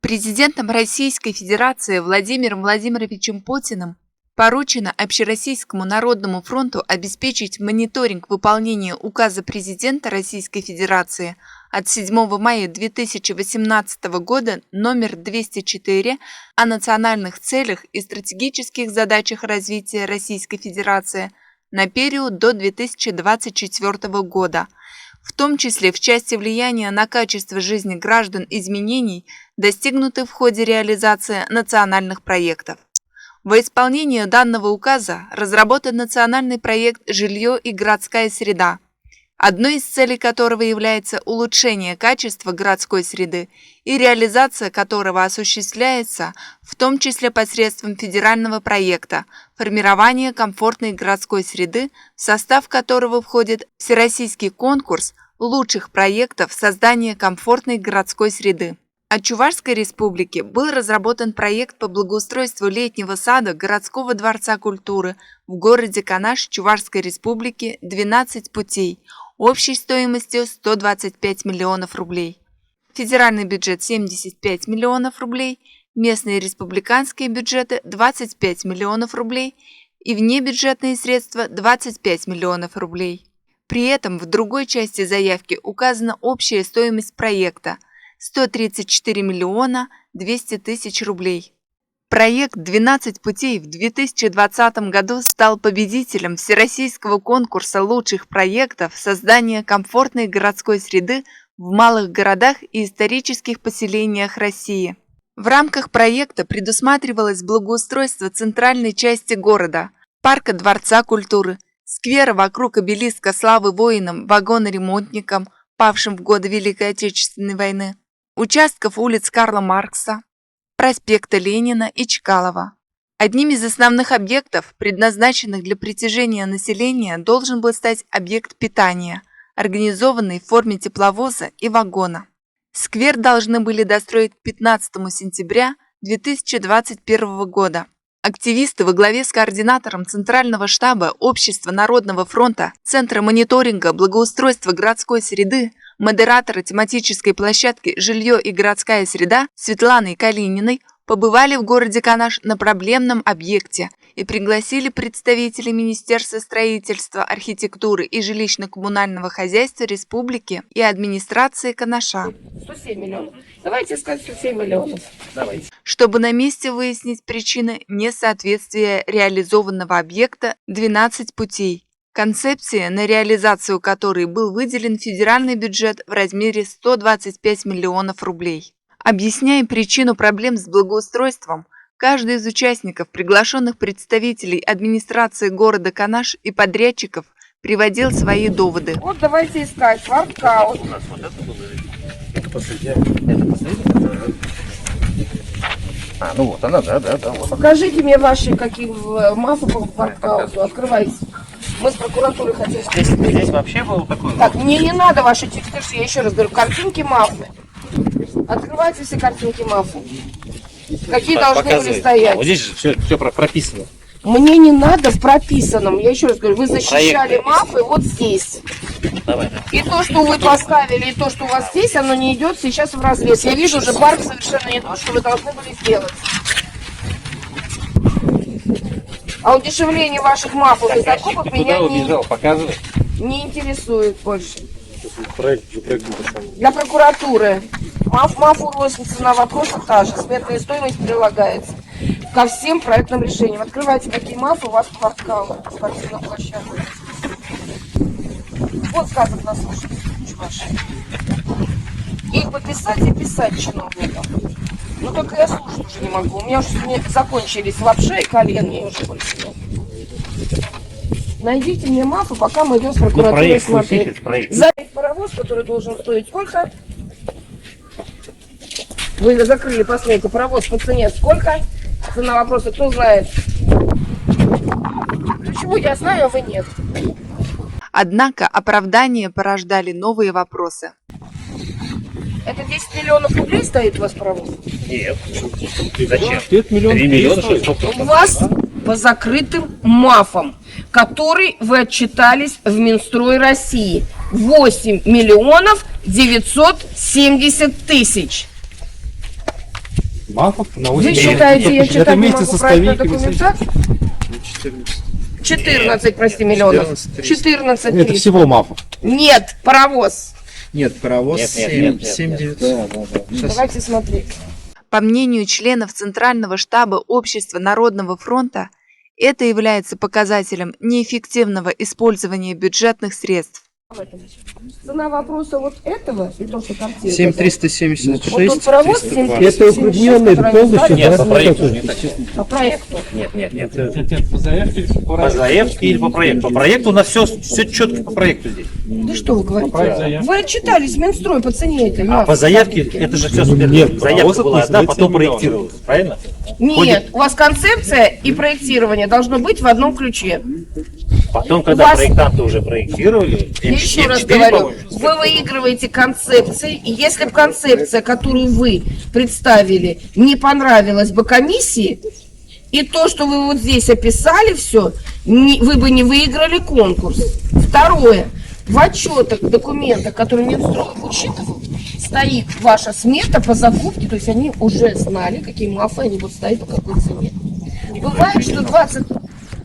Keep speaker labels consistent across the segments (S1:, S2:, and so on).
S1: Президентом Российской Федерации Владимиром Владимировичем Путиным поручено Общероссийскому народному фронту обеспечить мониторинг выполнения Указа Президента Российской Федерации от 7 мая 2018 года номер 204 о национальных целях и стратегических задачах развития Российской Федерации на период до 2024 года, в том числе в части влияния на качество жизни граждан изменений, достигнутых в ходе реализации национальных проектов. Во исполнение данного указа разработан национальный проект «Жилье и городская среда», одной из целей которого является улучшение качества городской среды и реализация которого осуществляется в том числе посредством федерального проекта «Формирование комфортной городской среды», в состав которого входит всероссийский конкурс лучших проектов создания комфортной городской среды. От Чувашской республики был разработан проект по благоустройству летнего сада городского дворца культуры в городе Канаш Чувашской республики 12 путей общей стоимостью 125 миллионов рублей. Федеральный бюджет 75 миллионов рублей, местные республиканские бюджеты 25 миллионов рублей и внебюджетные средства 25 миллионов рублей. При этом в другой части заявки указана общая стоимость проекта 134 миллиона 200 тысяч рублей. Проект «12 путей» в 2020 году стал победителем Всероссийского конкурса лучших проектов создания комфортной городской среды в малых городах и исторических поселениях России. В рамках проекта предусматривалось благоустройство центральной части города, парка Дворца культуры, сквера вокруг обелиска славы воинам, вагоноремонтникам, павшим в годы Великой Отечественной войны, участков улиц Карла Маркса, проспекта Ленина и Чкалова. Одним из основных объектов, предназначенных для притяжения населения, должен был стать объект питания, организованный в форме тепловоза и вагона. Сквер должны были достроить к 15 сентября 2021 года. Активисты во главе с координатором Центрального штаба Общества Народного фронта, Центра мониторинга благоустройства городской среды, модератора тематической площадки «Жилье и городская среда» Светланой Калининой побывали в городе Канаш на проблемном объекте и пригласили представителей Министерства строительства, архитектуры и жилищно-коммунального хозяйства республики и администрации Канаша.
S2: 107 миллионов. Давайте сказать 107 миллионов. Давайте.
S1: Чтобы на месте выяснить причины несоответствия реализованного объекта 12 путей, концепция, на реализацию которой был выделен федеральный бюджет в размере 125 миллионов рублей. Объясняя причину проблем с благоустройством, каждый из участников, приглашенных представителей администрации города Канаш и подрядчиков, приводил свои доводы.
S2: Вот давайте искать паркаут.
S3: Это последняя. А, ну вот она, да. Вот.
S2: Покажите мне ваши какие мафы по паркауту. Открывайте. Мы с прокуратуры хотим.
S3: Здесь вообще был такой.
S2: Так, мне не надо ваши тексты, я еще раз говорю, картинки мафы. Открывайте все картинки мафы. Какие должны были стоять?
S3: Вот здесь же все прописано.
S2: Мне не надо в прописанном. Я еще раз говорю, вы защищали мафы вот здесь.
S3: Давай.
S2: И то, что вы поставили, и то, что у вас здесь, оно не идет сейчас в разрез. Я вижу уже парк совершенно не то, что вы должны были сделать. А удешевление ваших мафов и закупок меня не интересует больше. Для прокуратуры. МАФу рознится на вопросах та же. Сметная стоимость прилагается ко всем проектным решениям. Открывайте, какие МАФы у вас в паркаут, спортивном площадке. Вот сказок нас слушать. Их подписать и писать чиновникам. Но только я слушать уже не могу. У меня уже закончились лапша и колен. Я уже больше нет. Найдите мне мафы, пока мы идем с прокуратурой смотреть. За паровоз, который должен стоить сколько? Вы закрыли, посмотрите, паровоз по цене сколько? Цена вопроса, кто знает? Почему я знаю, а вы нет?
S1: Однако оправдания порождали новые вопросы.
S2: Это 10 миллионов рублей стоит у вас паровоз?
S3: Нет. Зачем? 3 миллиона,
S2: у вас по закрытым МАФам, который вы отчитались в Минстрой России. 8 миллионов 970 тысяч.
S4: МАФов на
S2: Вы
S4: 8
S2: считаете, я
S4: Это
S2: читать не
S4: вместе
S2: могу
S4: со
S2: проектную
S4: столиками.
S2: документацию? 14, прости, миллионов. 14
S4: Это
S2: тысяч.
S4: всего МАФов.
S2: Нет, паровоз.
S5: Нет, паровоз
S3: Нет.
S5: 7900.
S2: Давайте смотреть.
S1: По мнению членов Центрального штаба Общества Народного фронта, это является показателем неэффективного использования бюджетных средств.
S2: Цена вопроса вот этого и то, что картинка.
S5: 7376.
S2: Вот тот паровоз
S5: 320.
S2: 776,
S4: Это укрупненный
S2: который
S4: полностью,
S2: они
S3: Нет,
S4: да?
S3: по проекту не так.
S2: по проекту.
S3: Нет.
S4: По заявке или
S3: По заявке или по проекту? По проекту у нас все четко по проекту здесь.
S2: Да что вы говорите?
S4: заявке.
S2: Вы отчитались Минстрой по цене этой
S3: А
S2: мафии.
S3: по заявке это же все супер.
S4: Нет,
S3: Заявка
S4: паровоз
S3: была одна,
S4: называется
S3: потом
S4: миллион.
S3: проектировалась. Правильно?
S2: Нет, у вас концепция и проектирование должно быть в одном ключе.
S3: Потом,
S2: У
S3: когда
S2: вас-
S3: проектанты уже проектировали,
S2: Я еще
S3: М4,
S2: раз говорю,
S3: по-моему,
S2: вы выигрываете концепции, и если бы концепция, которую вы представили, не понравилась бы комиссии, и то, что вы вот здесь описали все, вы бы не выиграли конкурс. Второе. В отчетах, документах, которые Минстрой учитывал, стоит ваша смета по закупке, то есть они уже знали, какие мафы они будут ставить по какой цене. Бывает, что 20...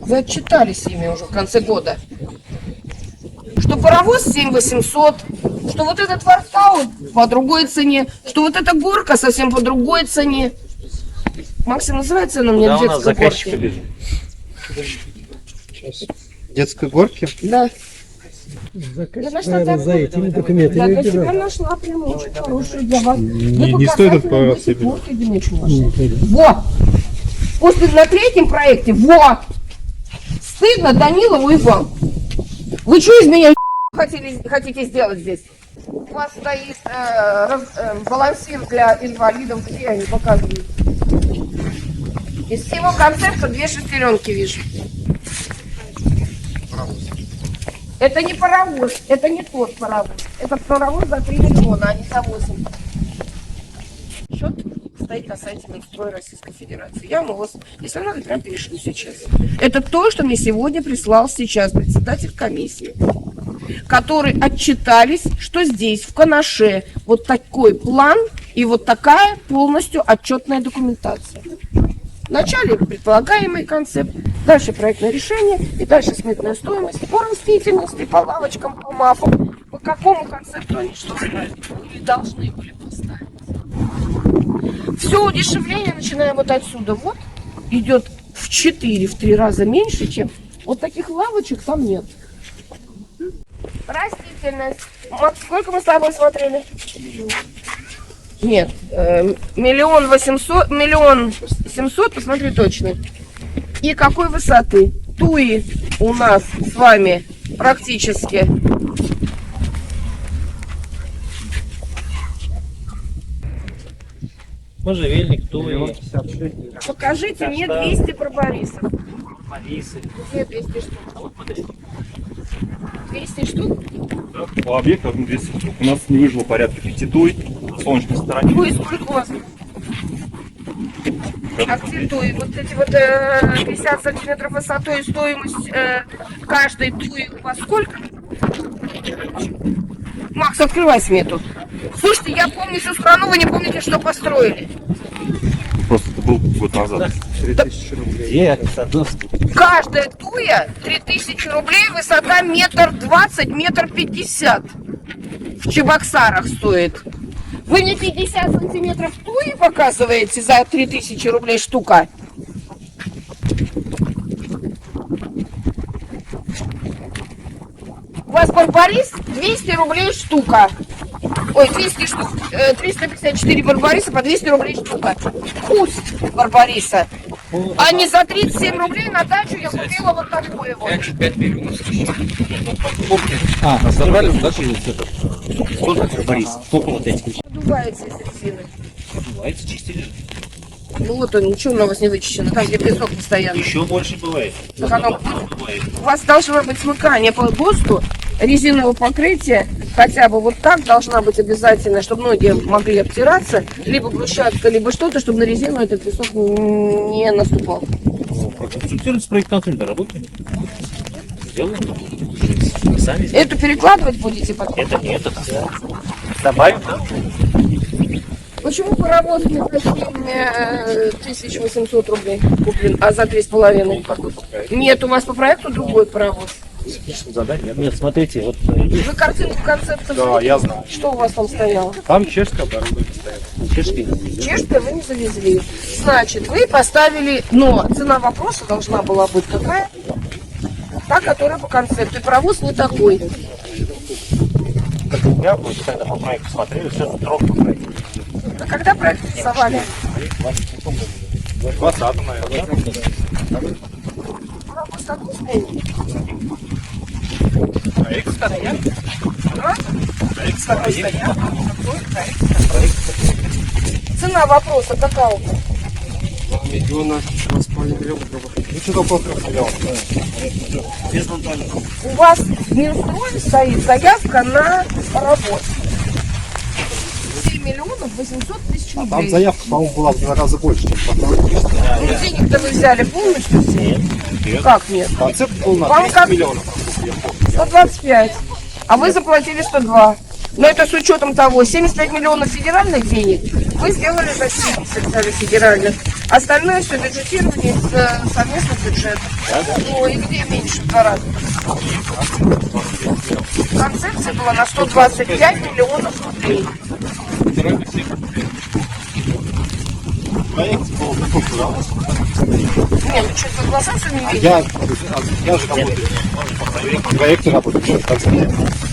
S2: Вы отчитались ими уже в конце года. Что паровоз 7800, что вот этот вартаут по другой цене, что вот эта горка совсем по другой цене. Максим, называй цену мне
S3: да, у нас
S2: детской
S3: заказчик
S2: горки.
S5: Сейчас. Детской горки.
S2: Да. Я нашла
S6: за этими документами
S2: Я для
S6: выбирал.
S2: себя нашла прям очень хорошую для вас.
S4: не стоит
S2: показательные
S4: это
S2: эти горки для меня ваши. Во! После на третьем проекте, во! Стыдно Данилову и вам. Вы что из меня хотите сделать здесь? У вас стоит балансир для инвалидов, где они показывают? Из всего концепта 2 шестеренки вижу. Это не паровоз, это не тот паровоз. Это паровоз за 3 миллиона, а не за 8. Счет стоит на сайте Минстроя Российской Федерации. Я вам его, если надо, прям перешлю сейчас. Это то, что мне сегодня прислал сейчас председатель комиссии, которые отчитались, что здесь, в Канаше, вот такой план и вот такая полностью отчетная документация. Вначале предполагаемый концепт, дальше проектное решение и дальше сметная стоимость по растительности, по лавочкам, по мафам. По какому концепту они что ставят? Или должны были поставить. Все удешевление, начиная вот отсюда, вот, идет в 3 раза меньше, чем вот таких лавочек там нет. Растительность. Макс, сколько мы с тобой смотрели? Нет, 1 800 000, 1 700 000, посмотри точно. И какой высоты? Туи у нас с вами практически.
S3: можжевельник, туи,
S2: Покажите мне 200 барбарисов.
S3: марисы.
S2: Где 200 штук? 200 штук?
S7: По объектам 200 штук. У нас не выжило порядка 5 туй на солнечной стороне.
S2: Туи сколько у вас? Акцентуй. Вот эти вот 50 сантиметров высотой, стоимость каждой туи у вас сколько? Макс, открывай смету. Слушайте, я помню всю страну, вы не помните, что построили.
S7: Просто это был год назад.
S5: 3000 рублей.
S3: Где Садовский?
S2: Каждая туя 3000 рублей, высота 1,20 м, 1,50 м. В Чебоксарах стоит. Вы мне 50 сантиметров туи показываете за 3000 рублей штука? У вас барбарис 200 рублей штука. Ой, 200 штук, 354 барбариса по 200 рублей штука. Куст барбариса. А не за 37 рублей на дачу я купила вот такое вот.
S3: Сколько Борис? Сколько вот этих?
S2: Надувается из резины.
S3: Бывает, чистили.
S2: Ну вот он, ничего у вас не вычищено, там где песок постоянно.
S3: Еще больше бывает.
S2: Так оно-
S3: Бывает.
S2: У вас должно быть смыкание по ГОСТу, резинового покрытия, хотя бы вот так должна быть обязательно, чтобы ноги могли обтираться, либо брусчатка, либо что-то, чтобы на резину этот песок не наступал.
S3: Консультируют с проектантами, да, работаем. Сделаем. Сами сделаем.
S2: Эту перекладывать будете потом?
S3: Это нет, это добавим, да?
S2: Вы почему паровоз не за 7800 рублей куплен, а за 3,5? Нет, у вас по проекту другой паровоз.
S3: Нет, смотрите, вот
S2: Вы картинку концепцию
S7: Да,
S2: видели?
S7: я знаю.
S2: Что у вас там стояло?
S7: Там чешская оборудование стоит.
S3: чешки.
S2: Чешское вы не завезли. Значит, вы поставили, но цена вопроса должна была быть какая? Та, которая по концепту. И паровоз не такой.
S3: Я вот когда по проекту смотрели, все строго по проекту.
S2: Вы когда проект рисовали?
S7: В 20-м, наверное.
S2: Паровоз какой стоит?
S7: Проект стоит.
S2: А?
S7: Проект стоит.
S2: Цена вопроса какая?
S5: Миллиона 2,5 миллиона. Ну, что такое?
S2: У вас в Минстрое стоит заявка на паровоз. 7 миллионов 800 тысяч
S5: Там
S2: рублей.
S5: заявка, по-моему, была в 2 раза больше, чем потом.
S2: Ну, денег-то вы взяли полностью?
S3: Нет.
S2: Как нет?
S5: Концепт был на
S2: Вам
S5: 200
S2: как?
S5: миллионов.
S2: 125. А вы заплатили 102. Но это с учетом того, 75 миллионов федеральных денег вы сделали за 70 взяли федеральных. Остальное все бюджетирование из совместных бюджетов. Ну и где меньше в 2 раза? Концепция была на 125 миллионов рублей.
S5: Проект был такой, куда?
S2: Не, ну что, по глазам все не видите?
S5: Я же работаю. По проекту работаю. Что, так сказать?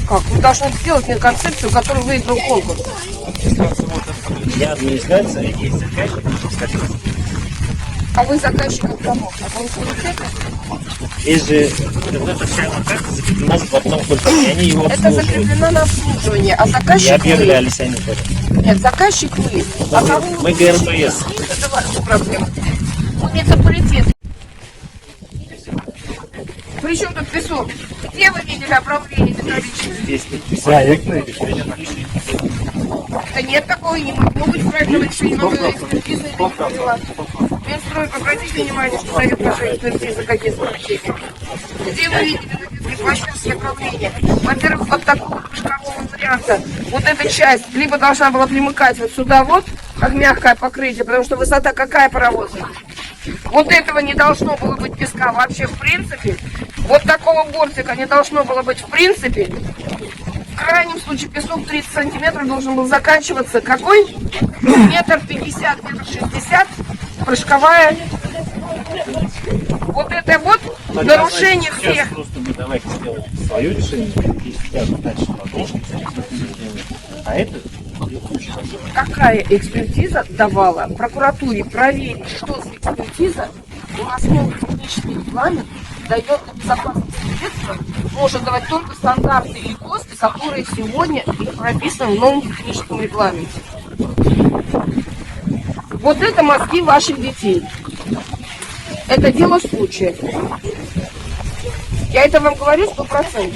S2: Как? Вы должны сделать мне концепцию, которую выиграл конкурс.
S3: Я администрация, есть заказчик, скажите.
S2: А вы заказчиком кого? А вы комитета?
S3: Есть же эта вся карта закреплена в одном конкурсе, и они его
S2: Это
S3: обслуживают.
S2: закреплено на обслуживание, а
S3: И
S2: заказчик вы.
S3: объявлялись они тоже.
S2: Нет, заказчик вы. А кого вы
S3: Мы ГРПС.
S2: Это ваша проблема. Муниципалитет. Причем тут песок? Где вы видели обрамление металлическое?
S5: Проектное решение.
S2: Да нет такого, не могло быть проектного решения, но экспертиза не была. Минстрой, обратите внимание, что дает наша экспертиза, какие сообщения. Где вы видели такие площадки обрамления? Во-первых, вот такого прыжкового варианта, вот эта часть либо должна была примыкать вот сюда вот, как мягкое покрытие, потому что высота какая паровоза? Вот этого не должно было быть песка вообще в принципе. Вот такого бортика не должно было быть в принципе. В крайнем случае песок 30 сантиметров должен был заканчиваться. Какой? Метр 50, метр 60. Прыжковая. Вот это вот нарушение
S3: Сейчас
S2: всех.
S3: просто мы давайте сделаем свое решение, и сейчас дальше продолжим. А это
S2: Какая экспертиза давала прокуратуре проверить, что за экспертиза у нас новый технический регламент дает на безопасность средства, может давать только стандарты и ГОСТы, которые сегодня прописаны в новом техническом регламенте. Вот это мозги ваших детей. Это дело случая. Я это вам говорю 100%.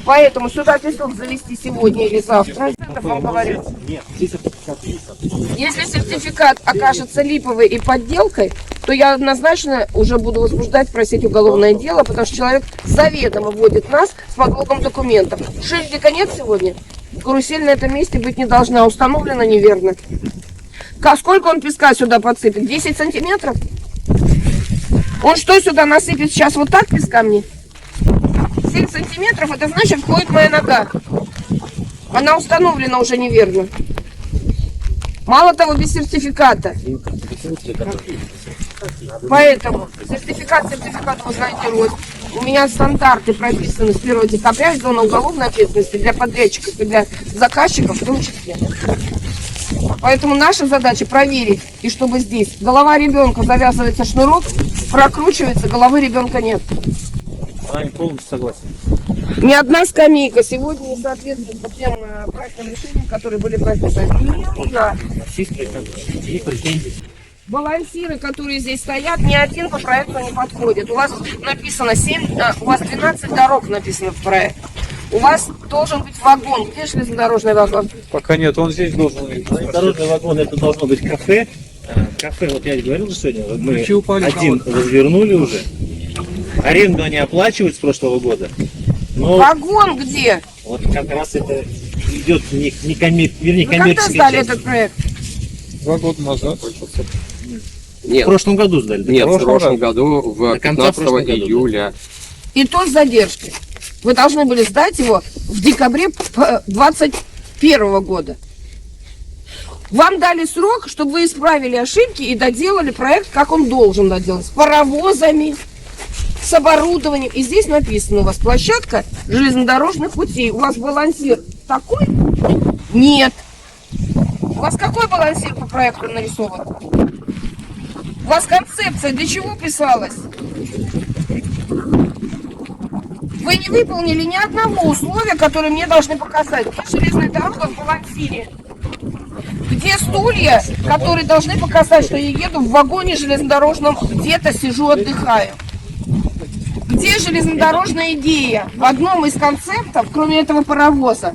S2: Поэтому сюда песок завести сегодня или завтра. Это вам говорю.
S3: нет, здесь сертификат есть.
S2: Если сертификат окажется липовой и подделкой, то я однозначно уже буду возбуждать, просить уголовное дело, потому что человек заведомо вводит нас с подлогом документов. Шильдика нет сегодня? Карусель на этом месте быть не должна, установлена неверно. Сколько он песка сюда подсыпет? 10 сантиметров? Он что сюда насыпет сейчас вот так песка мне? 7 сантиметров, это значит входит моя нога. Она установлена уже неверно. Мало того, без сертификата. Поэтому сертификат, вы знаете, рост. У меня стандарты прописаны с 1 декабря, зона уголовной ответственности для подрядчиков и для заказчиков в том числе. Поэтому наша задача проверить, и чтобы здесь голова ребенка завязывается шнурок, прокручивается, головы ребенка нет.
S3: С вами полностью согласен.
S2: Ни одна скамейка сегодня не соответствует тем проектным решениям, которые были прописаны. Ни одна.
S3: Российские и претензии.
S2: Балансиры, которые здесь стоят, ни один по проекту не подходит. У вас написано 12 дорог написано в проекте. У вас должен быть вагон. Где железнодорожный вагон?
S5: Пока нет, он здесь должен быть.
S3: Дорожный вагон, это должно быть кафе. Кафе, вот я говорил сегодня, мы
S5: Ключи упали,
S3: один развернули уже. Аренду они оплачивают с прошлого года. Но
S2: Вагон где?
S3: вот как раз это и идет не
S2: Вы когда
S3: коммерческая
S2: сдали
S3: часть.
S2: этот проект?
S5: 2 года назад.
S3: В
S5: Нет,
S3: прошлом году сдали. да?
S5: нет, в прошлом году, в
S3: До конца
S5: 15
S3: прошлого года,
S5: июля.
S2: И то с задержкой. Вы должны были сдать его в декабре 2021 года. Вам дали срок, чтобы вы исправили ошибки и доделали проект, как он должен доделать. С паровозами, с оборудованием. И здесь написано у вас площадка железнодорожных путей. У вас балансир такой? Нет. У вас какой балансир по проекту нарисован? У вас концепция для чего писалась? Вы не выполнили ни одного условия, которое мне должны показать. Где железная дорога в балансире? Где стулья, которые должны показать, что я еду в вагоне железнодорожном, где-то сижу, отдыхаю? Где железнодорожная идея? В одном из концептов, кроме этого паровоза.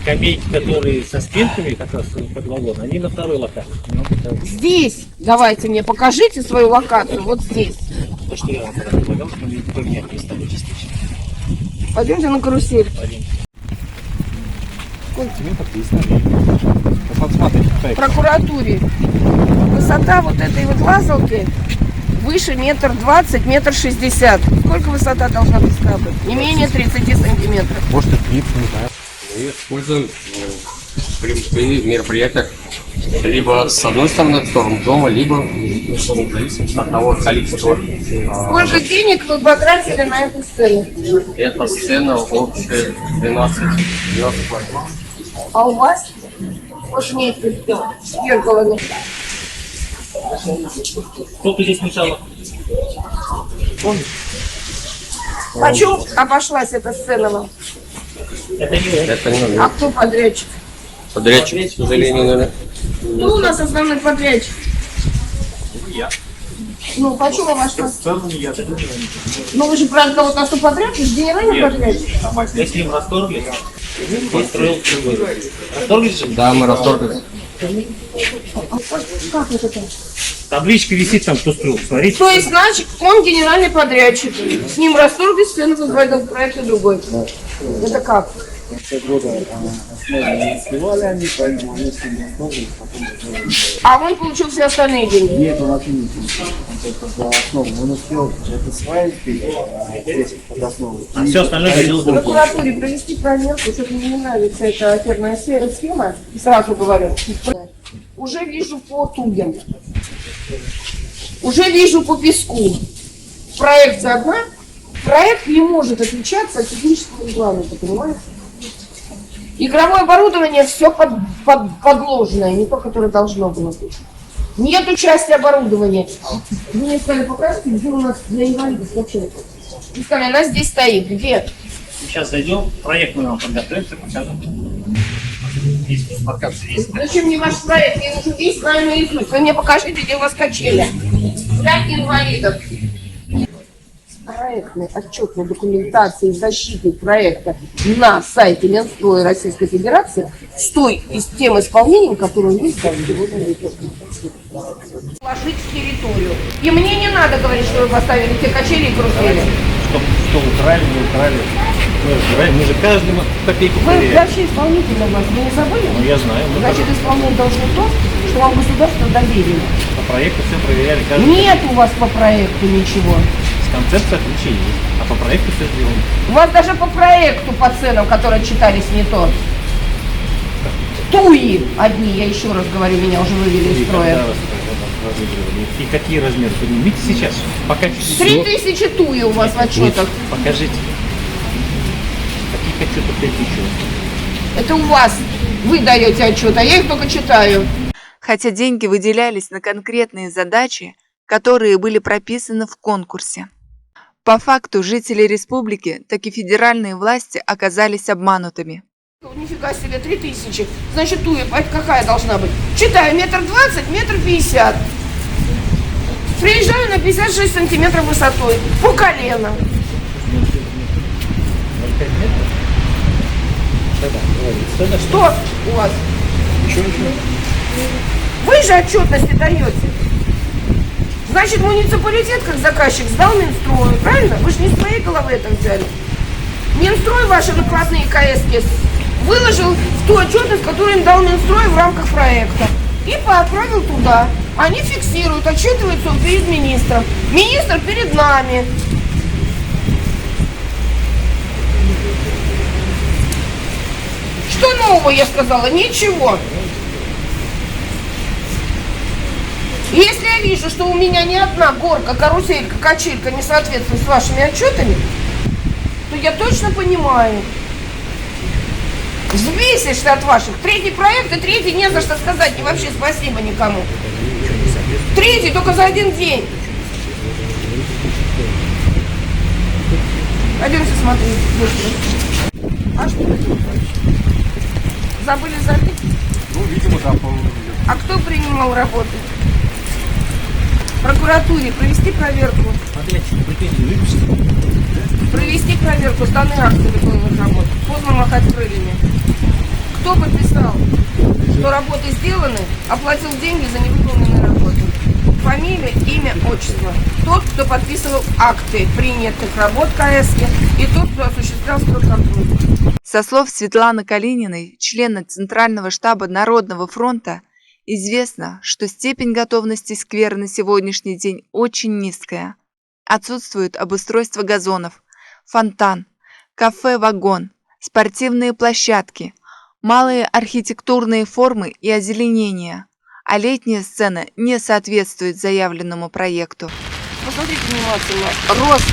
S3: Скамейки, которые со спинками, как раз под вагон, они на второй локации. Ну, это
S2: Здесь, давайте мне покажите свою локацию, вот здесь.
S3: то, что я вам предлагал, что мы поменять местами частично.
S2: Пойдемте на карусель. В прокуратуре высота вот этой вот лазалки выше 1,20 м, 1,60 м. Сколько высота должна быть скалы? Не менее 30 сантиметров.
S5: Может, и 30, не знаю. Мы используем при мероприятиях либо с одной стороны, в сторону дома, либо зависит от того количества.
S2: Сколько денег вы потратили на эту сцену?
S5: Эта сцена общая 12 лет.
S2: А у вас? Вот вместе с зеркалами.
S3: Сколько здесь сначала?
S2: Почему обошлась эта сцена вам?
S3: Это не это.
S5: Это не
S2: А кто подрядчик?
S5: подрядчик, к сожалению, наверное.
S2: Кто у нас основной подрядчик?
S3: Я.
S2: Ну, почему обошлась?
S3: Сцену не я, это не я.
S2: Ну, вы же про кого-то, что подрядчик, генеральный
S3: Нет.
S2: подрядчик.
S3: Если им расторгли, построил другой. Расторгли же?
S5: Да, мы расторгли.
S2: Как это так?
S3: Табличка висит там, кто строил. Смотрите.
S2: То есть, значит, он генеральный подрядчик. С ним расторгли сцену, выводил проект и другой. Это как?
S4: В конце года основы не успевали они, поэтому они с ними основывались, потом уже...
S2: А он получил все остальные деньги.
S4: Нет, он вообще не получил. Он только за основу. Он успел это свайки, здесь под основу.
S3: А все остальное делал
S2: В
S3: другой.
S2: прокуратуре провести проверку, что-то мне не нравится эта аферная схема. И сразу говорю. Уже вижу по тугам. Уже вижу по песку. Проекция одна. Проект не может отличаться от технического регламента, понимаете? Игровое оборудование все подложенное, не то, которое должно было быть. Нету части оборудования. Вы мне сказали, покажите, где у нас для инвалидов вообще. Вы сказали, она здесь стоит. Где?
S3: Сейчас зайдем, проект мы вам подготовим, покажем. Здесь подкапсы есть.
S2: Зачем мне ваш проект? Я уже весь знаю наизусть. Вы мне покажите, где у вас качели. Для инвалидов. Проектной отчетной документации защиты проекта на сайте Минстроя Российской Федерации с той и с тем исполнением, которое вы ставите сегодня. Вложить в территорию. И мне не надо говорить, что вы поставили те качели и карусели.
S3: Что украли, не украли. Мы разбираем, мы же каждому копейку
S2: Вы
S3: проверяем.
S2: вообще исполнительная власть, вы не забыли?
S3: Ну я знаю, мы
S2: Значит, исполнять должны то, что вам государство доверило.
S3: по проекту все проверяли. Каждый
S2: Нет у вас по проекту ничего.
S3: концепция отличия есть, а по проекту все сделано.
S2: У вас даже по проекту, по ценам, которые читались, не то. Туи одни, я еще раз говорю, меня уже вывели из строя.
S3: Когда вас разыгрывали? И какие размеры? Поднимите сейчас, пока чуть-чуть.
S2: 3000 туи у вас в отчетах.
S3: Покажите. Каких отчетов 3000?
S2: Это у вас. Вы даете отчет, а я их только читаю.
S1: Хотя деньги выделялись на конкретные задачи, которые были прописаны в конкурсе. По факту жители республики, так и федеральные власти оказались обманутыми.
S2: Нифига себе, 3000. Значит, туя какая должна быть? Читаю, 1,20 м, 1,50 м. Приезжаю на 56 сантиметров высотой. По колено. Что у вас? Вы же отчетности даете. Значит, муниципалитет, как заказчик, сдал Минстрою, правильно? Вы же не с своей головы это взяли. Минстрой ваши накладные КСки выложил в ту отчетность, которую им дал Минстрой в рамках проекта. И отправил туда. Они фиксируют, отчитываются перед министром. Министр перед нами. Что нового я сказала? Ничего. Если я вижу, что у меня ни одна горка, каруселька, качелька не соответствует с вашими отчетами, то я точно понимаю. Взвесишься от ваших. Третий проект и третий не за что сказать. И вообще спасибо никому. Третий только за один день. Пойдемте смотреть. А что это? Забыли забить?
S7: Ну, видимо, да, по-моему.
S2: А кто принимал работу? Прокуратуре провести проверку. Провести проверку, сданы акты выполненных работ. Поздно махать крыльями. Кто подписал, что работы сделаны, оплатил деньги за невыполненные работы? Фамилия, имя, отчество. Тот, кто подписывал акты принятых работ КС, и тот, кто осуществлял стройконтроль.
S1: Со слов Светланы Калининой, члена Центрального штаба Народного фронта, известно, что степень готовности сквера на сегодняшний день очень низкая. Отсутствует обустройство газонов, фонтан, кафе-вагон, спортивные площадки, малые архитектурные формы и озеленения, а летняя сцена не соответствует заявленному проекту.
S2: Посмотрите внимательно. Рост,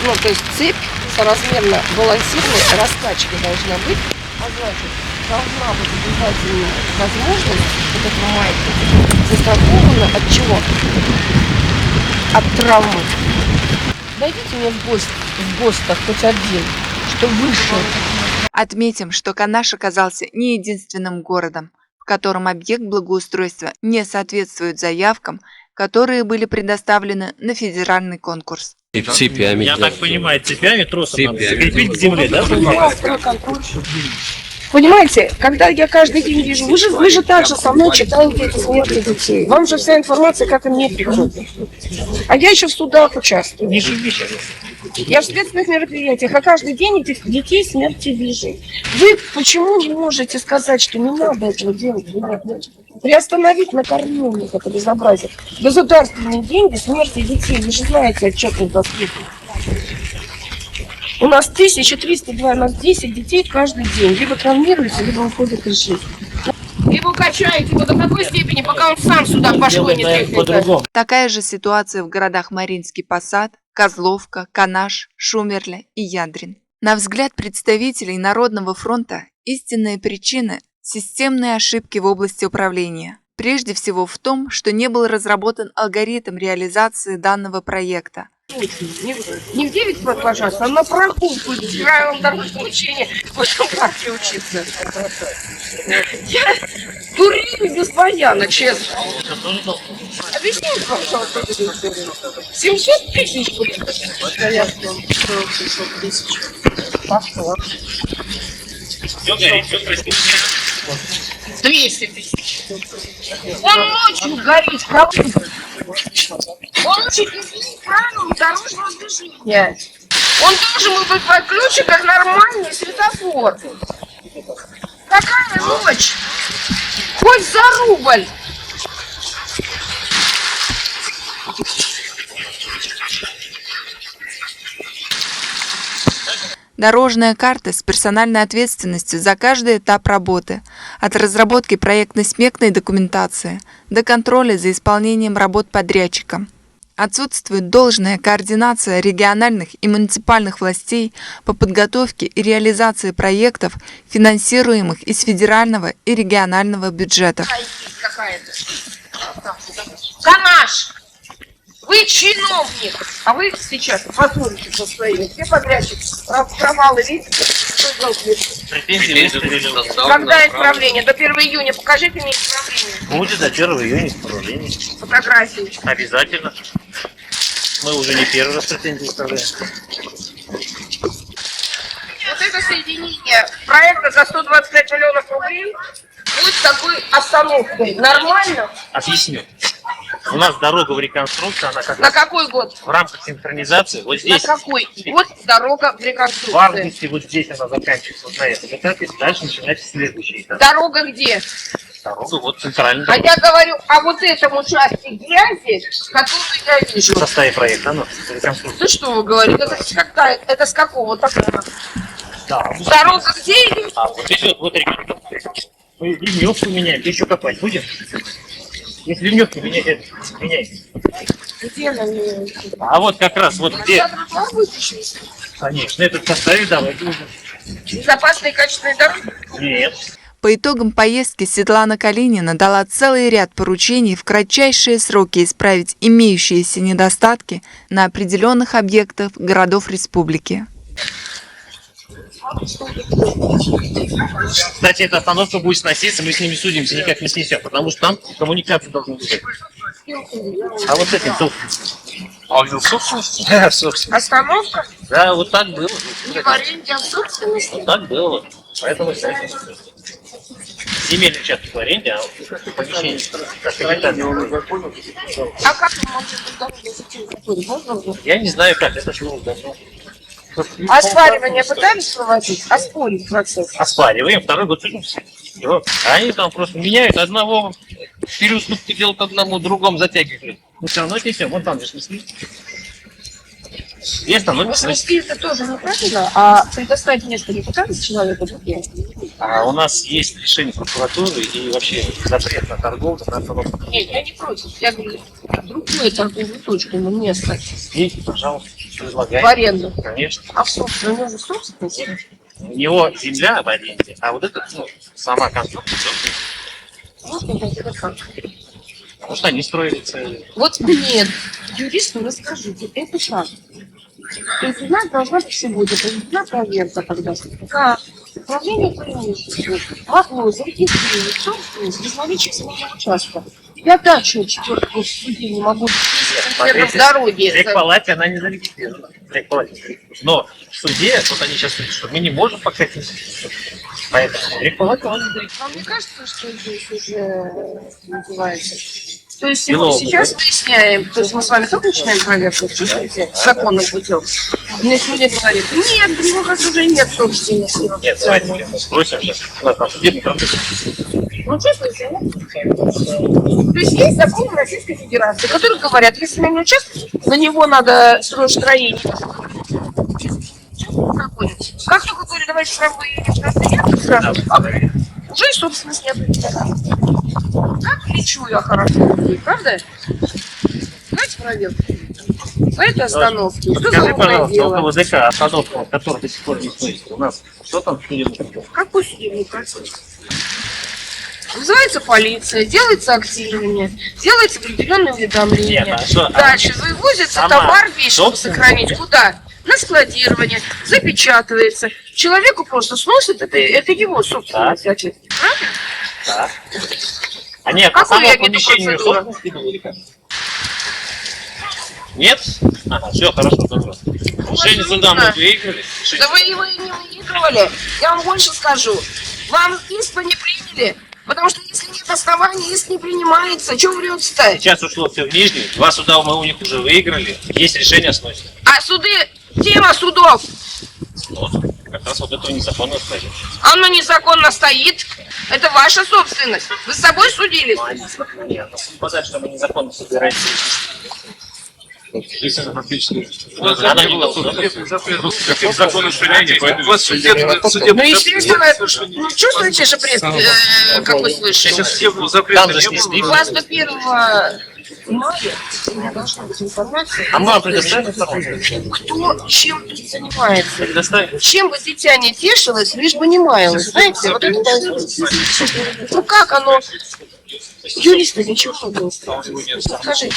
S2: ну то есть цепь соразмерно балансированной раскачки должна быть, а значит, должна быть обязательно возможность вот этого майка застрахована от чего? От травмы. Дойдите мне в ГОСТах хоть один, что выше.
S1: Отметим, что Канаш оказался не единственным городом, в котором объект благоустройства не соответствует заявкам, которые были предоставлены на федеральный конкурс.
S5: Цепями.
S3: Я так понимаю, цепями тросом надо
S5: Цепями.
S3: закрепить к земле, да?
S2: Понимаете, когда я каждый день вижу, вы же так же со мной читаете эти смерти детей. Вам же вся информация, как и мне приходит. А я еще в судах участвую. Я в следственных мероприятиях, а каждый день этих детей смерти вижу. Вы почему не можете сказать, что не надо этого делать? Приостановить на корню это безобразие. Государственные деньги, смерти детей, вы же знаете отчетный досмотр. У нас 1302, у нас 10 детей каждый день. Либо травмируются, либо уходят из жизни. Либо качаете его до такой степени, пока он сам сюда башкой не тряхнет.
S1: Такая же ситуация в городах Маринский Посад, Козловка, Канаш, Шумерля и Ядрин. На взгляд представителей Народного фронта, истинная причина – системные ошибки в области управления. Прежде всего в том, что не был разработан алгоритм реализации данного проекта.
S2: Не в 9 класс, пожалуйста, а на прогулку с правилам дорожного учения в этом парке учиться. Я дурила без баяна, честно. Объясните, пожалуйста, 700 тысяч будет. 200 тысяч. Он ночью горит, он чуть не правил дорожного движения. Он должен был быть подключен как нормальный светофор. Какая ночь? Хоть за рубль.
S1: Дорожная карта с персональной ответственностью за каждый этап работы, от разработки проектно-сметной документации до контроля за исполнением работ подрядчиком. Отсутствует должная координация региональных и муниципальных властей по подготовке и реализации проектов, финансируемых из федерального и регионального бюджетов.
S2: Канаш! Вы чиновник, а вы сейчас позорите со своими. Все подрядчики провалы видите? Когда исправление? До 1 июня. Покажите мне исправление.
S3: Будет до 1 июня исправление.
S2: Фотографии.
S3: Обязательно. Мы уже не первый раз претензии выставляем.
S2: Вот это соединение проекта за 125 миллионов рублей будет такой остановкой. Нормально?
S3: Объясню. У нас дорога в реконструкции, она как
S2: На
S3: раз
S2: какой год?
S3: в рамках синхронизации. Вот
S2: На
S3: здесь,
S2: какой год дорога в
S3: в
S2: реконструкции?
S3: августе, вот здесь она заканчивается, вот на этом этапе, дальше начинается следующий этап.
S2: Дорога где?
S3: Дорога вот центральная.
S2: А я говорю о вот этом участке грязи, который я вижу.
S3: В составе проекта, ну, реконструкция.
S2: Ну что вы говорите, это с какого такого?
S3: Да.
S2: Дорога где идет?
S3: А вот идет вот реконструкция. Мы ливневку меняем, ты еще копать будем? Если ливневку менять, меняй.
S2: Где она мне?
S3: А вот как раз, вот где,
S2: Тротуар вытащить?
S3: конечно, этот в составе, давай.
S2: Безопасные качественные дороги?
S3: Нет.
S1: По итогам поездки Светлана Калинина дала целый ряд поручений в кратчайшие сроки исправить имеющиеся недостатки на определенных объектах городов республики.
S3: Кстати, эта остановка будет сноситься, мы с ними судимся, никак не снесем, потому что там коммуникации должны быть. А вот этим тут. А он в собственности? Да, в собственности.
S2: Остановка?
S3: Да, вот так было.
S2: Не в аренде, а в собственности?
S3: Вот так было. Поэтому, кстати, земельный участок в аренде, а вот помещение как капитальное.
S2: А как вы можете туда зайти? Можно?
S3: Я не знаю как, это что должно.
S2: Оспаривание пытались проводить? Оспорить процесс?
S3: Оспариваем, второй год судимся. Всё. А они там просто меняют одного, переуступки делают одному, другому затягивают. Но все равно не все, вон там же снесли. И остановки снесли.
S2: Снести это тоже неправильно, а предоставить место не пытались человеку?
S3: А у нас есть решение прокуратуры и вообще запрет на торговлю, на остановку.
S2: Нет, я не против. Я говорю, другую торговую точку, но место
S3: Идите, пожалуйста,
S2: в
S3: предлагайте.
S2: аренду.
S3: Конечно.
S2: А в собственность? У него же собственность?
S3: У него земля в аренде, а вот это, ну, сама конструкция.
S2: Вот это как.
S3: Потому что они строили целые.
S2: Вот мне, юристу, расскажите, это как? То есть у нас должна быть сегодня проведена проверка, когда как управление преимуществом могло зарегистрировать собственность без наличия своего участка. Я дальше четвертого в суде не могу в дороге.
S3: В рекпалате она не зарегистрирована. В рекпалате. Но в суде, вот они сейчас говорят, что мы не можем пока не. Поэтому в рекпалате она не зарегистрирована.
S2: Вам не кажется, что здесь уже называется? То есть
S3: Белого.
S2: сейчас выясняем, то есть мы с вами только начинаем проверку, чувствуете, законным путем. Мне сегодня говорит, нет, у вас уже нет собственности.
S3: Нет, давайте мы спросим сейчас. У нас там судебный процесс.
S2: Ну, чувствуете, да? То есть есть законы Российской Федерации, которые говорят, если земельный участок, на него надо строить строение. Как только говорю, давайте с вами выявим, сразу, уже и собственность нет. Как лечу я хорошо, правда? Давайте проверку. По этой остановке. Что за
S3: Скажи,
S2: умное
S3: пожалуйста,
S2: дело?
S3: около ЗК остановка, которая до сих пор не сносится, у нас что там судебный процесс?
S2: Какой судебный процесс? Вызывается полиция, делается актирование, делается определенное уведомление.
S3: Нет, а что?
S2: Дальше вывозится
S3: Сама
S2: товар, вещь, чтобы
S3: собственность?
S2: сохранить. Куда? На складирование, запечатывается. Человеку просто сносит, это его собственность. Правильно?
S3: Да. А нет,
S2: Какую
S3: само
S2: я веду
S3: помещение
S2: процедуру?
S3: собственности было или как? Нет? Ага, все, хорошо, добро. Решение суда мы выиграли.
S2: Да вы его и не выигрывали. Я вам больше скажу. Вам иск не приняли. Потому что если нет оснований, иск не принимается. Чего врете-то?
S3: Сейчас ушло все в Нижний, 2 суда мы у них уже выиграли, есть решение сносит.
S2: А суды, тема судов,
S3: Вот, как раз вот этого незаконно стоит.
S2: оно незаконно стоит. Это ваша собственность. Вы с собой судили?
S3: Нет, сказать, что мы незаконно собираем. Она не была судом.
S6: Закон уширения, поэтому у вас
S2: Ну, естественно, ну, чувствуете же пресс, как вы слышите?
S3: Там же снесли.
S2: У вас до 1 мая у меня должна быть информация,
S3: А мы вам предоставим информацию?
S2: кто чем тут занимается.
S3: Предоставим.
S2: Чем бы дитя не тешилось, лишь бы не маялось. Знаете, вот это... Ну как оно? Юристы ничего не было. Скажите.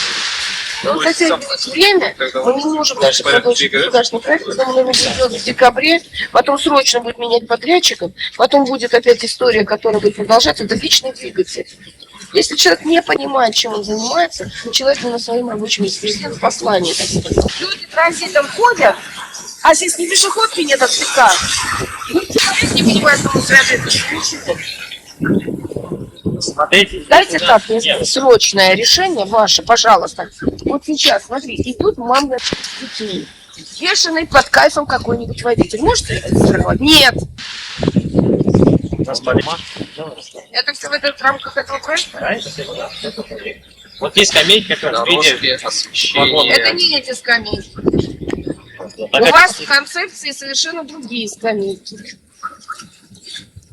S2: Ну, затягивать время, мы не можем дальше продолжить государственный проект, потом он его будет делать в декабре, потом срочно будет менять подрядчиков, потом будет опять история, которая будет продолжаться, это вечный двигатель. Если человек не понимает, чем он занимается, человек не на своем рабочем месте. Президент в послании, так сказать. Люди транзитом ходят, а здесь не пешеходки нет от ЦК. Ну, человек не понимает, что он связывает.
S3: Смотрите.
S2: Дайте так, если срочное решение ваше, пожалуйста. Вот сейчас, смотри, идут мамы с детьми. Бешеный под кайфом какой-нибудь водитель. Можете это сделать? Нет. Это все в рамках этого проекта?
S3: Вот есть скамейки, как раз в виде
S5: освещение.
S2: Это не эти скамейки. У вас в концепции совершенно другие скамейки.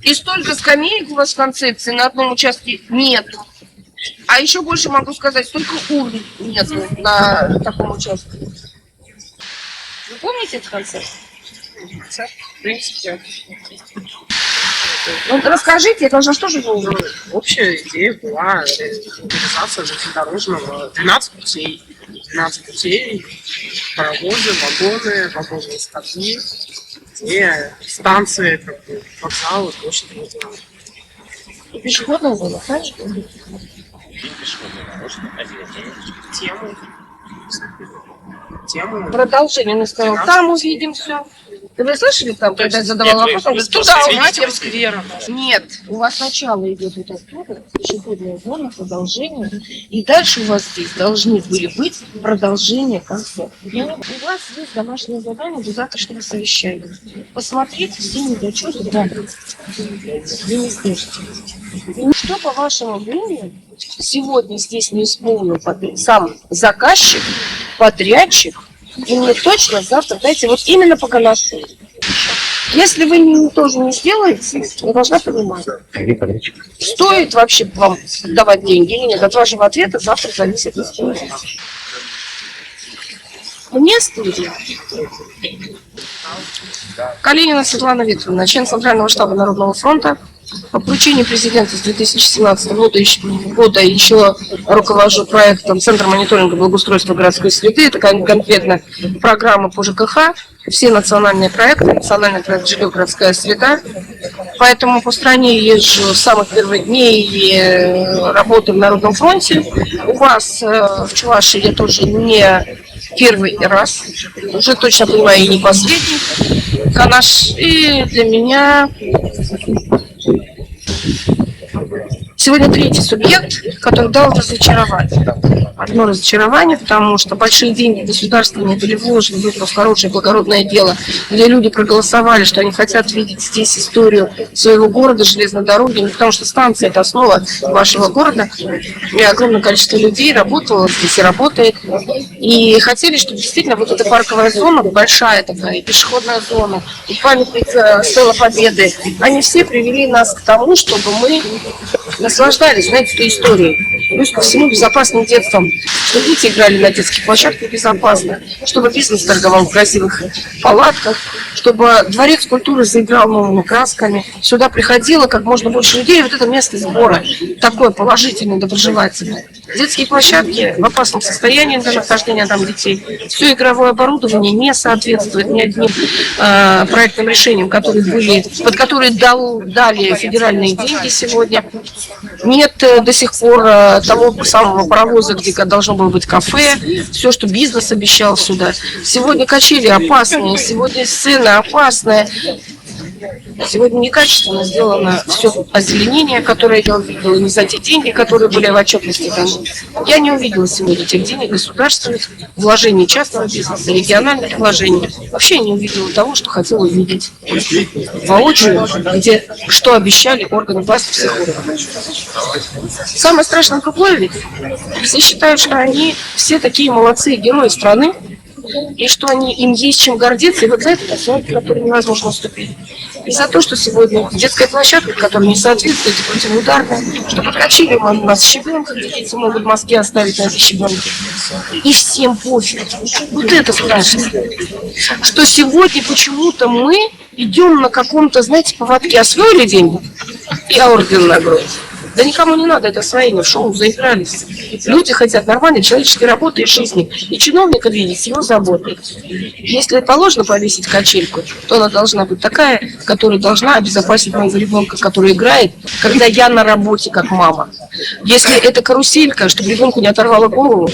S2: И столько скамеек у вас в концепции на одном участке нет. А еще больше могу сказать, столько урн нет на таком участке. Вы помните эту концепцию? В принципе. Ну, расскажите, это же что же было?
S8: Общая идея была реализация железнодорожного 12 путей. 12 путей, паровозы, вагонные скоты, где станции, как бы, вокзалы, площади.
S2: И пешеходная зона, знаешь?
S8: Тему.
S2: Продолжение он сказал, там увидим все. Вы слышали там, когда я задавала вопрос, он говорит, туда увидим.
S8: Сквера.
S2: Нет, у вас сначала идет вот оттуда, пешеходная зона, продолжение, и дальше у вас здесь должны были быть продолжение концерта. У вас есть домашнее задание до завтрашнего совещания. Посмотрите все недочеты, да. Вы не слышите. Что, по вашему мнению, сегодня здесь не исполнил сам заказчик, подрядчик, и мне точно завтра дайте вот именно по Ганашеву. Если вы тоже не сделаете, я должна понимать, стоит вообще вам давать деньги или нет. От вашего ответа завтра зависит история. Мне студия. Калинина Светлана Викторовна, член Центрального штаба Народного фронта. По поручению президента с 2017 года еще руковожу проектом Центра мониторинга благоустройства городской среды. Это конкретно программа по ЖКХ, все национальные проекты, национальный проект «Жилье, городская среда». Поэтому по стране езжу с самых первых дней и работаю в Народном фронте. У вас в Чувашии я тоже не первый раз, уже точно понимаю, и не последний. Канаш, и для меня сегодня третий субъект, который дал разочарование. Одно разочарование, потому что большие деньги государственные были вложены в хорошее благородное дело, где люди проголосовали, что они хотят видеть здесь историю своего города, железной дороги, не потому что станция – это основа вашего города. И огромное количество людей работало здесь и работает. И хотели, чтобы действительно вот эта парковая зона, большая такая, и пешеходная зона, и памятник Стелла Победы, они все привели нас к тому, чтобы мы наслаждались, знаете, этой историей. Плюс ко всему безопасным детством, чтобы дети играли на детских площадках безопасно, чтобы бизнес торговал в красивых палатках, чтобы дворец культуры заиграл новыми красками, сюда приходило как можно больше людей, и вот это место сбора такое положительное, доброжелательное. Детские площадки в опасном состоянии для нахождения там детей. Все игровое оборудование не соответствует ни одним проектным решениям, под которые дали федеральные деньги сегодня. Нет до сих пор того самого паровоза, где должно было быть кафе, все, что бизнес обещал сюда. Сегодня качели опасные, сегодня сцена опасная. Сегодня некачественно сделано все озеленение, которое я увидела, не за те деньги, которые были в отчетности даны. Я не увидела сегодня тех денег государственных, вложений частного бизнеса, региональных вложений. Вообще не увидела того, что хотела увидеть воочию, где что обещали органы власти всех органов. Самое страшное другое ведь, все считают, что они все такие молодцы, герои страны, и что им есть чем гордиться, и вот за этот асфальт, который невозможно уступить. И за то, что сегодня детская площадка, которая не соответствует, противоударная, что подкачили у нас щебенка, где дети могут в Москве оставить на этой щебенке. И всем пофиг. Вот это страшно. Что сегодня почему-то мы идем на каком-то, знаете, поводке, освоили деньги и орден нагрузили. Да никому не надо это освоение, в шоу заигрались. Люди хотят нормальной человеческой работы и жизни. И чиновника видеть его заботой. Если положено повесить качельку, то она должна быть такая, которая должна обезопасить моего ребенка, который играет, когда я на работе, как мама. Если это каруселька, чтобы ребенку не оторвало голову,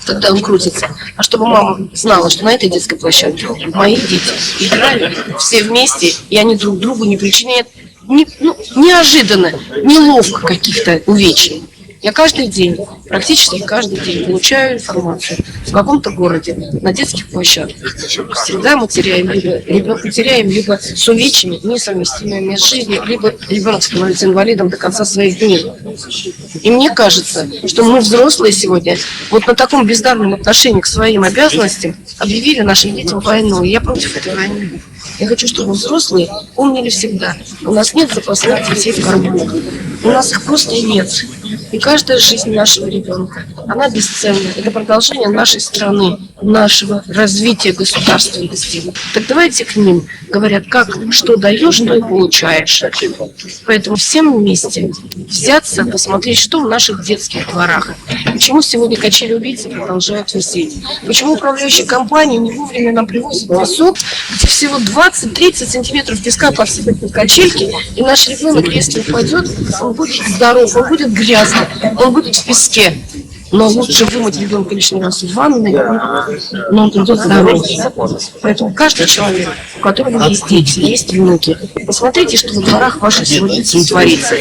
S2: тогда он крутится. А чтобы мама знала, что на этой детской площадке мои дети играли все вместе, и они друг другу не причиняют неожиданно, неловко каких-то увечий. Я каждый день, практически каждый день получаю информацию в каком-то городе, на детских площадках. Всегда мы теряем либо с увечьями, несовместимыми с жизнью, либо ребенок становится инвалидом до конца своих дней. И мне кажется, что мы, взрослые сегодня, вот на таком бездарном отношении к своим обязанностям объявили нашим детям войну. И я против этой войны. Я хочу, чтобы взрослые помнили всегда. У нас нет запасных детей в корму. У нас их просто нет. И каждая жизнь нашего ребенка, она бесценна. Это продолжение нашей страны, нашего развития государственности. Так давайте к ним, говорят, как, что даешь, то и получаешь. Поэтому всем вместе взяться, посмотреть, что в наших детских дворах. Почему сегодня качели убийцы продолжают висеть? Почему управляющие компании не вовремя нам привозят песок, где всего 20-30 сантиметров песка посыпать на качельки, и наш ребенок, если упадет, он будет здоров, он будет грязный, он будет в песке. Но лучше вымыть ребенка лишний раз в ванной, но он придет здоровый. Поэтому каждый человек, у которого есть дети, есть внуки, посмотрите, что во дворах ваших сегодня творится.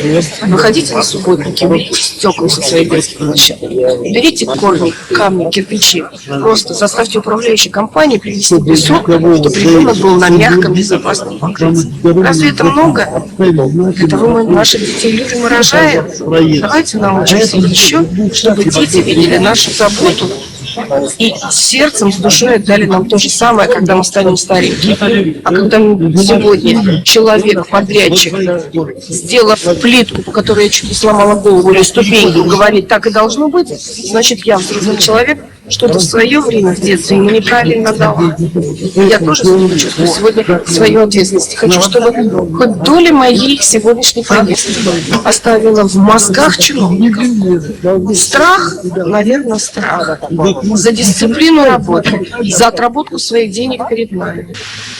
S2: Выходите на субботники, вы стекла со своей детской площадки. Берите корни, камни, кирпичи. Просто заставьте управляющей компании привезти песок, чтобы ребенок был на мягком, безопасном покрытии. Разве это много? Это мы наших детей любим и рожаем. Давайте научимся еще, чтобы дети видели нашу заботу и сердцем, с душой отдали нам то же самое, когда мы станем старенькими. А когда сегодня человек, подрядчик, сделав плитку, по которой я чуть не сломала голову, или ступеньку, говорит, так и должно быть, значит, я взрослый человек, что-то в свое время в детстве ему неправильно дала. Я тоже чувствую сегодня свою ответственность. Хочу, чтобы хоть доля моих сегодняшних повесток оставила в мозгах чиновников. Страх, наверное, страх. За дисциплину работы, за отработку своих денег перед нами.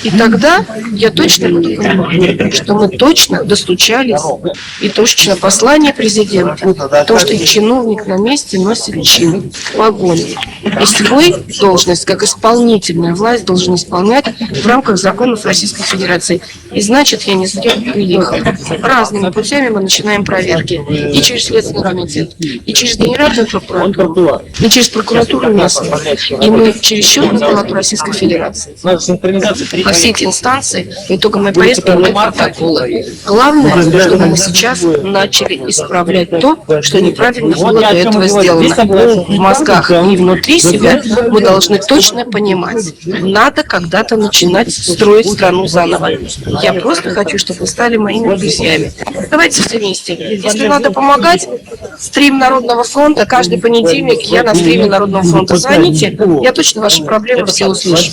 S2: И тогда я точно буду понимать, что мы точно достучались, и точно послание президента, то, что чиновник на месте носит чин, погоны. И свою должность, как исполнительная власть, должен исполнять в рамках законов Российской Федерации. И значит, я не зря приехал. Разными путями мы начинаем проверки. И через Следственный комитет, и через Генеральную прокуратуру, и через прокуратуру местную, и мы через Счетную палату Российской Федерации. По все эти инстанции, итогом моей поездки будут протоколы. Главное, чтобы мы сейчас начали исправлять то, что неправильно было до этого сделано. В мозгах и внутри себя мы должны точно понимать, надо когда-то начинать строить страну заново. Я просто хочу, чтобы вы стали моими друзьями. Давайте все вместе. Если надо помогать, стрим Народного фронта, каждый понедельник я на стриме Народного фронта. Звоните, я точно ваши проблемы все услышу.